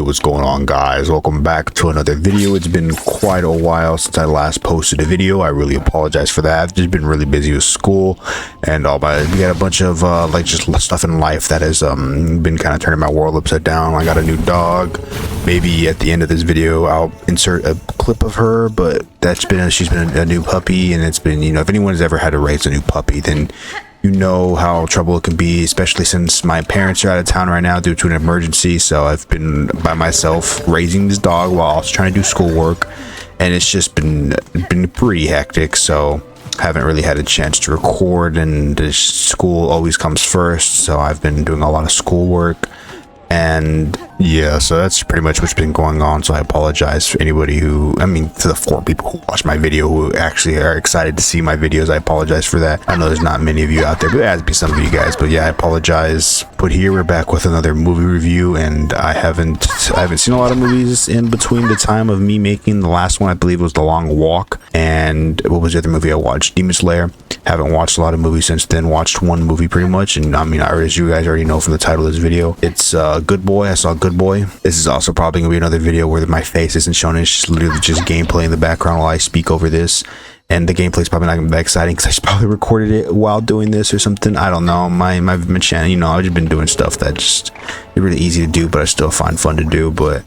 what's going on, guys? Welcome back to another video. It's been quite a while since I last posted a video. I really apologize for that. I've just been really busy with school and all my, we got a bunch of like just stuff in life that has been kind of turning my world upside down. I got a new dog. Maybe at the end of this video I'll insert a clip of her, but she's been a new puppy, and it's been, you know, if anyone's ever had to raise a new puppy, then you know how trouble it can be, especially since my parents are out of town right now due to an emergency. So I've been by myself raising this dog while I was trying to do schoolwork, and it's just been pretty hectic. So haven't really had a chance to record, and school always comes first. So I've been doing a lot of schoolwork, and yeah, so that's pretty much what's been going on. So I apologize for anybody who, I mean, to the 4 people who watch my video who actually are excited to see my videos. I apologize for that. I know there's not many of you out there, but there has to be some of you guys. But yeah, I apologize. But here we're back with another movie review, and I haven't seen a lot of movies in between the time of me making the last one. I believe was The Long Walk, and what was the other movie I watched? Demon Slayer. Haven't watched a lot of movies since then. Watched one movie pretty much, and I mean, as you guys already know from the title of this video, it's Good Boy. I saw Good Boy. This is also probably gonna be another video where my face isn't shown. It's just literally just gameplay in the background while I speak over this, and the gameplay is probably not gonna be that exciting because I probably recorded it while doing this or something. I don't know. My channel, you know, I've just been doing stuff that just is really easy to do, but I still find fun to do. But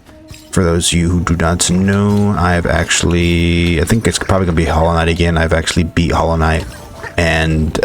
for those of you who do not know, I think it's probably gonna be Hollow Knight again. I've actually beat Hollow Knight, and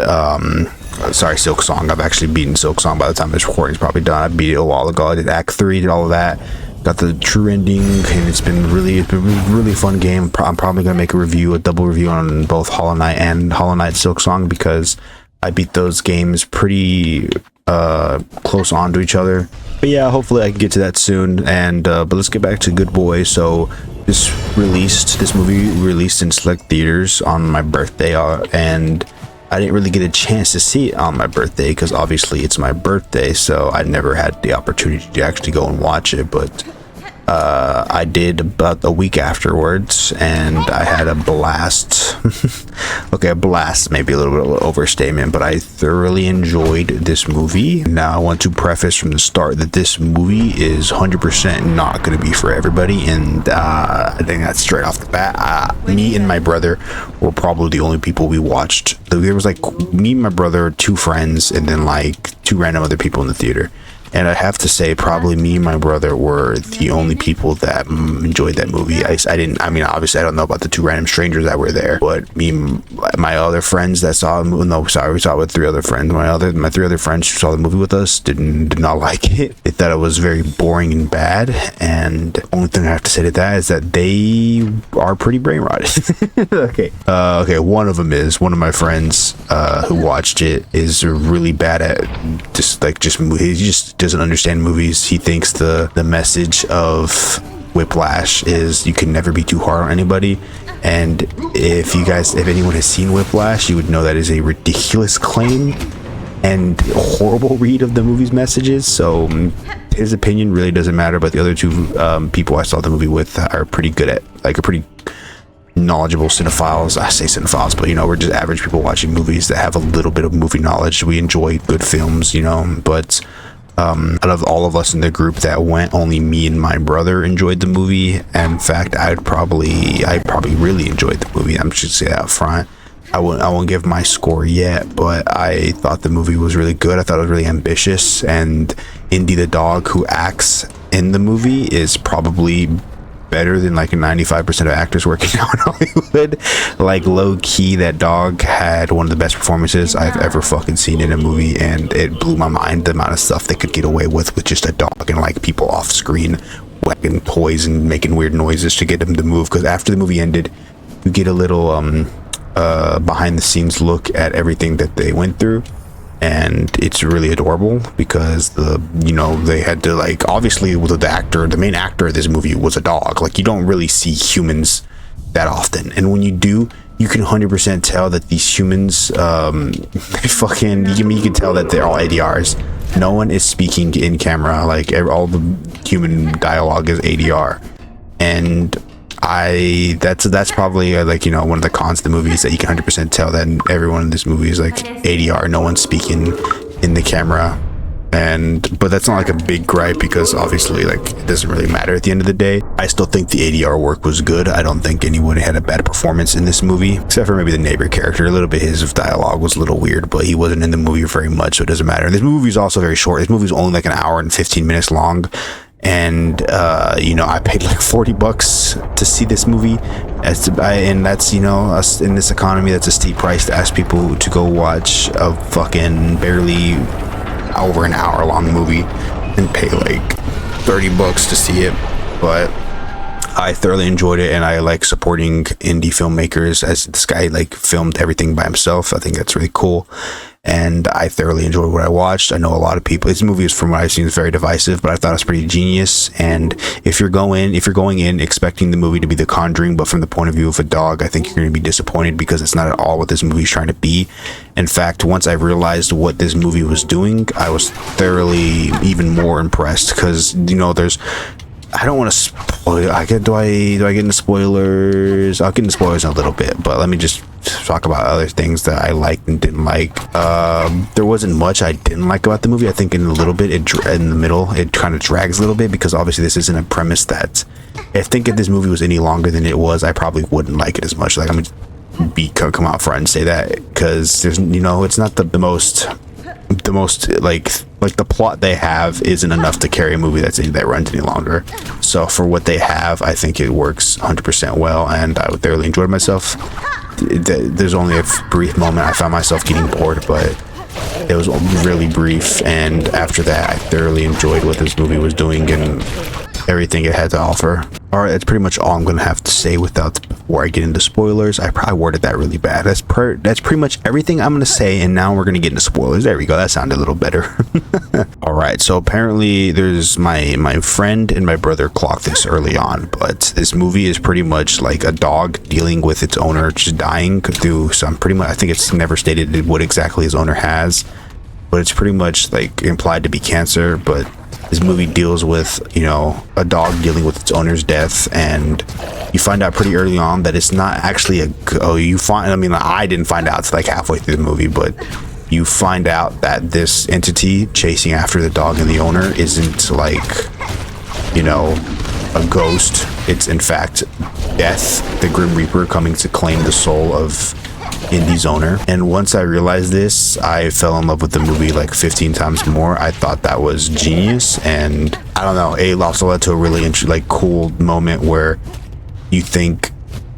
sorry, Silk Song. I've actually beaten Silk Song by the time this recording is probably done. I beat it a while ago. I did Act 3, did all of that, got the true ending, and it's been really fun game. I'm probably gonna make a double review on both Hollow Knight and Hollow Knight Silk Song, because I beat those games pretty close on to each other. But yeah, hopefully I can get to that soon. And but let's get back to Good Boy. So this movie released in select theaters on my birthday, and I didn't really get a chance to see it on my birthday because obviously it's my birthday, so I never had the opportunity to actually go and watch it. But I did about a week afterwards, and I had a blast. Okay, a blast maybe a little bit of an overstatement, but I thoroughly enjoyed this movie. Now I want to preface from the start that this movie is 100% not going to be for everybody, and I think that's straight off the bat. Me and my brother were probably the only people we watched. There was like me and my brother, 2 friends, and then like 2 random other people in the theater. And I have to say, probably me and my brother were the only people that enjoyed that movie. I mean, obviously, I don't know about the 2 random strangers that were there, but me and my other friends that saw the movie, no, sorry, we saw it with 3 other friends. My 3 other friends who saw the movie with us did not like it. They thought it was very boring and bad. And the only thing I have to say to that is that they are pretty brain rotted. Okay, one of my friends who watched it is really bad at he just doesn't understand movies. He thinks the message of Whiplash is you can never be too hard on anybody, and if anyone has seen Whiplash, you would know that is a ridiculous claim and horrible read of the movie's messages. So his opinion really doesn't matter, but the other 2 people I saw the movie with are pretty good at, like, a pretty knowledgeable cinephiles. I say cinephiles, but you know, we're just average people watching movies that have a little bit of movie knowledge. We enjoy good films, you know, but out of all of us in the group that went, only me and my brother enjoyed the movie. In fact, I probably really enjoyed the movie. I should say that up front. I won't give my score yet, but I thought the movie was really good. I thought it was really ambitious, and Indy the dog who acts in the movie is probably better than like 95% of actors working now in Hollywood. Like, low key, that dog had one of the best performances I've ever fucking seen in a movie, and it blew my mind the amount of stuff they could get away with just a dog, and like people off screen whacking toys and making weird noises to get them to move. Because after the movie ended, you get a little behind the scenes look at everything that they went through, and it's really adorable because they had to, like, obviously the main actor of this movie was a dog. Like, you don't really see humans that often, and when you do, you can 100% tell that these humans you can tell that they're all ADRs. No one is speaking in camera. Like, all the human dialogue is ADR, and that's probably like, you know, one of the cons of the movie is that you can 100% tell that everyone in this movie is like ADR. No one's speaking in the camera, but that's not like a big gripe because obviously like it doesn't really matter at the end of the day. I still think the ADR work was good. I don't think anyone had a bad performance in this movie, except for maybe the neighbor character. A little bit his dialogue was a little weird, but he wasn't in the movie very much, so it doesn't matter. And this movie is also very short. This movie is only like an hour and 15 minutes long. And I paid like $40 to see this movie, and that's us in this economy, that's a steep price to ask people to go watch a fucking barely over an hour long movie and pay like $30 to see it. But I thoroughly enjoyed it, and I like supporting indie filmmakers, as this guy like filmed everything by himself. I think that's really cool, and I thoroughly enjoyed what I watched. I know a lot of people, this movie is, from what I've seen, is very divisive, but I thought it was pretty genius. And if you're going in expecting the movie to be The Conjuring, but from the point of view of a dog, I think you're going to be disappointed, because it's not at all what this movie is trying to be. In fact, once I realized what this movie was doing, I was thoroughly even more impressed, because I don't want to spoil. Do I get into spoilers? I'll get into spoilers in a little bit, but let me just talk about other things that I liked and didn't like. There wasn't much I didn't like about the movie. I think in a little bit, in the middle, it kind of drags a little bit, because obviously this isn't a premise that, I think if this movie was any longer than it was, I probably wouldn't like it as much. Like, I'm gonna come out front and say that, because there's, it's not the most like the plot they have isn't enough to carry a movie that runs any longer. So for what they have, I think it works 100% well, and I thoroughly enjoyed myself. There's only a brief moment I found myself getting bored, but it was really brief, and after that I thoroughly enjoyed what this movie was doing and everything it had to offer. Alright, that's pretty much all I'm gonna have to say before I get into spoilers. I probably worded that really bad. That's pretty much everything I'm gonna say, and now we're gonna get into spoilers. There we go, that sounded a little better. Alright, so apparently there's my friend and my brother clocked this early on, but this movie is pretty much like a dog dealing with its owner just dying through some, pretty much, I think it's never stated what exactly his owner has, but it's pretty much like implied to be cancer. But this movie deals with, a dog dealing with its owner's death, and you find out pretty early on that it's not actually I didn't find out till like halfway through the movie, but you find out that this entity chasing after the dog and the owner isn't like, a ghost. It's in fact Death, the Grim Reaper, coming to claim the soul of Indy's owner. And once I realized this, I fell in love with the movie like 15 times more. I thought that was genius, and I don't know, it also led to a really cool moment where you think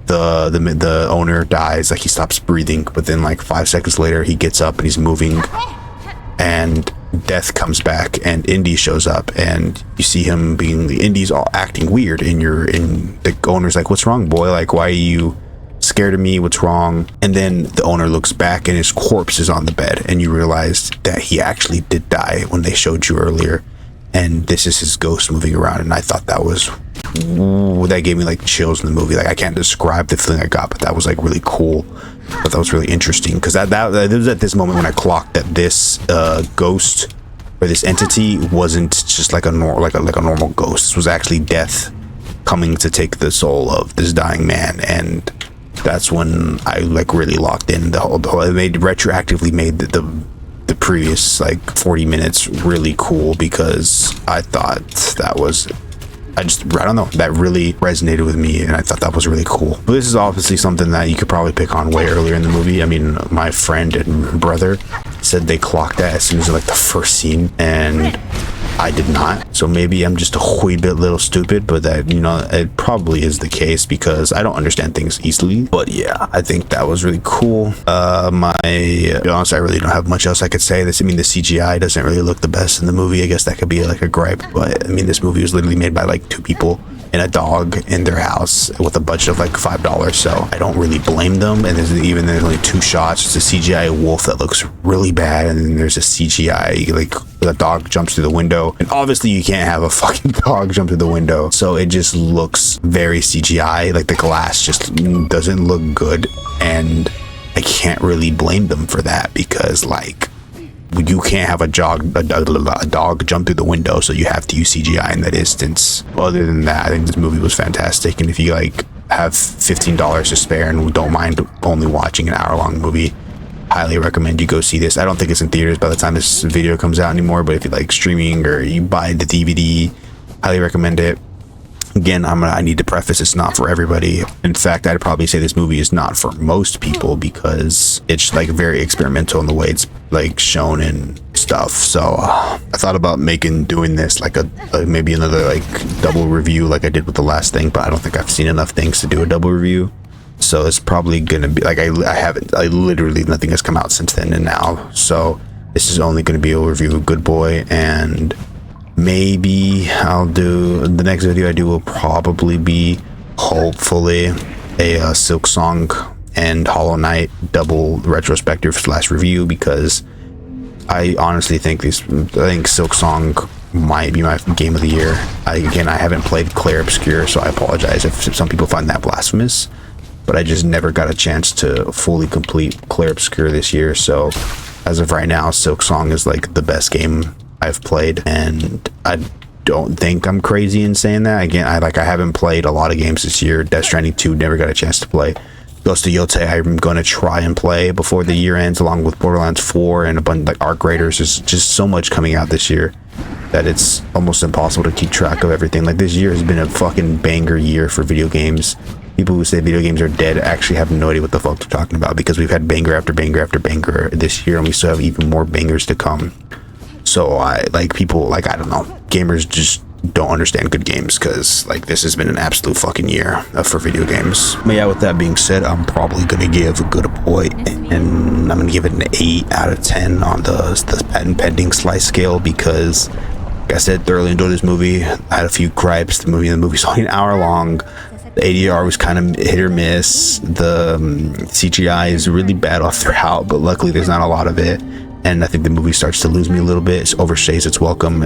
the owner dies, like he stops breathing, but then like 5 seconds later he gets up and he's moving, and Death comes back and Indy shows up, and you see him Indy's all acting weird, and the owner's like, "What's wrong, boy? Like, why are you scared of me? What's wrong?" And then the owner looks back and his corpse is on the bed, and you realize that he actually did die when they showed you earlier, and this is his ghost moving around. And I thought that gave me like chills in the movie. Like, I can't describe the feeling I got, but that was like really cool. But that was really interesting, because that was at this moment when I clocked that this ghost, or this entity, wasn't just like a normal ghost. This was actually Death coming to take the soul of this dying man. And that's when I like really locked in the whole retroactively made the previous like 40 minutes really cool, because I thought I don't know, that really resonated with me, and I thought that was really cool. But this is obviously something that you could probably pick on way earlier in the movie. I mean, my friend and brother said they clocked that as soon as like the first scene, and I did not. So maybe I'm just a wee bit little stupid, but that, it probably is the case, because I don't understand things easily. But yeah, I think that was really cool. To be honest, I really don't have much else I could say. The CGI doesn't really look the best in the movie. I guess that could be like a gripe, but I mean, this movie was literally made by like 2 people and a dog in their house with a budget of like $5, so I don't really blame them. And there's only 2 shots. It's a CGI wolf that looks really bad, and then there's a CGI like the dog jumps through the window, and obviously you can't have a fucking dog jump through the window, so it just looks very CGI. Like, the glass just doesn't look good, and I can't really blame them for that, because like, you can't have a dog jump through the window, so you have to use CGI in that instance. Other than that, I think this movie was fantastic, and if you like have $15 to spare and don't mind only watching an hour-long movie, highly recommend you go see this. I don't think it's in theaters by the time this video comes out anymore, but if you like streaming or you buy the DVD, highly recommend it. Again, I need to preface, it's not for everybody. In fact, I'd probably say this movie is not for most people because it's like very experimental in the way it's like shown and stuff. So I thought about doing this like maybe another like double review like I did with the last thing, but I don't think I've seen enough things to do a double review. So it's probably gonna be like I literally nothing has come out since then and now. So this is only gonna be a review of Good Boy, and maybe I'll do the next video I do will probably be hopefully a Silksong and Hollow Knight double retrospective / review, because I honestly think Silksong might be my game of the year. I haven't played Clair Obscur, so I apologize if some people find that blasphemous, but I just never got a chance to fully complete Clair Obscur this year. So as of right now, Silksong is like the best game I've played, and I don't think I'm crazy in saying that. Again, I haven't played a lot of games this year. Death Stranding 2 never got a chance to play. Ghost of Yotei I'm going to try and play before the year ends, along with Borderlands 4 and a bunch like Arc Raiders. There's just so much coming out this year that it's almost impossible to keep track of everything. Like, this year has been a fucking banger year for video games. People who say video games are dead actually have no idea what the fuck they're talking about, because we've had banger after banger after banger this year, and we still have even more bangers to come. So I don't know, gamers just don't understand good games, because like this has been an absolute fucking year for video games. But yeah, with that being said, I'm probably gonna give Good Boy, and I'm gonna give it an 8 out of 10 on the patent pending slice scale, because like I said, thoroughly enjoyed this movie. I had a few gripes. The movie's only an hour long. The ADR was kind of hit or miss. The CGI is really bad all throughout, but luckily there's not a lot of it. And I think the movie starts to lose me a little bit. It overstays its welcome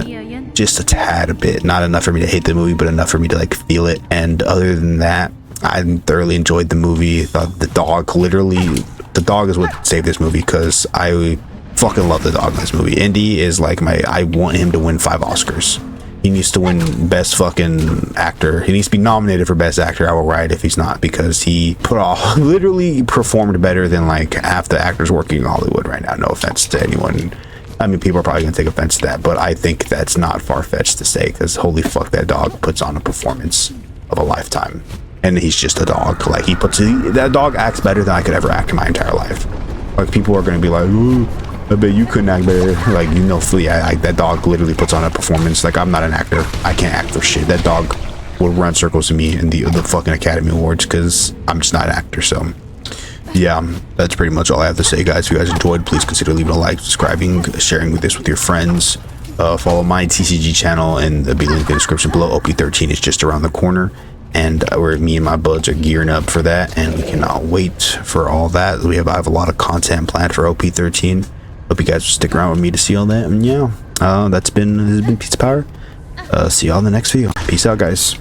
just a tad bit. Not enough for me to hate the movie, but enough for me to like feel it. And other than that, I thoroughly enjoyed the movie. The dog is what saved this movie, because I fucking love the dog in this movie. Indy is like I want him to win 5 Oscars. He needs to win best fucking actor. He needs to be nominated for best actor. I will write if he's not, because he literally performed better than like half the actors working in Hollywood right now. No offense to anyone. I mean, people are probably gonna take offense to that, but I think that's not far-fetched to say, because holy fuck, that dog puts on a performance of a lifetime. And he's just a dog. Like, that dog acts better than I could ever act in my entire life. Like, people are gonna be like, ooh, I bet you couldn't act better. Like, that dog literally puts on a performance. Like, I'm not an actor. I can't act for shit. That dog will run circles to me in the fucking Academy Awards, because I'm just not an actor. So yeah, that's pretty much all I have to say, guys. If you guys enjoyed, please consider leaving a like, subscribing, sharing this with your friends. Follow my TCG channel, and there'll be a link in the description below. OP13 is just around the corner, and where me and my buds are gearing up for that, and we cannot wait for all that. I have a lot of content planned for OP13. Hope you guys will stick around with me to see all that. And yeah, this has been Pizza Power. See y'all in the next video. Peace out, guys.